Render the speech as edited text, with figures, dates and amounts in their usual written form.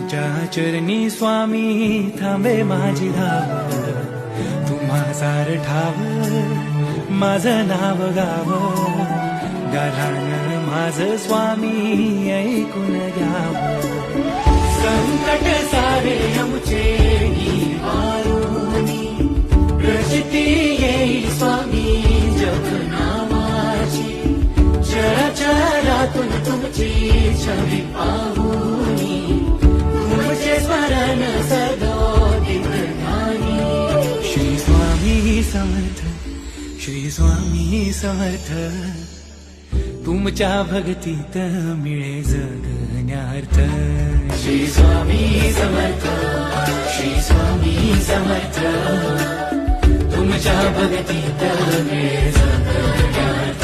तुमच्या चरणी स्वामी थांबे माझी धाव, तुम्हा सारठाव माझं नाव गाव, गालान माझं स्वामी ऐकून घ्यावं. संकट सारे आमचे निवारुनी, प्रचिती येईल स्वामी जप नावाची, चराचरातून तुमची छवी पाहुनी, तुमचे स्मरण सदोदित ध्यानी. श्री स्वामी समर्थ, श्री स्वामी समर्थ, तुमच्या भक्तीत मिळे जगण्यार्थ. श्री स्वामी समर्थ, श्री स्वामी समर्थ, तुमच्या भक्तीत मिळे जगण्यार्थ.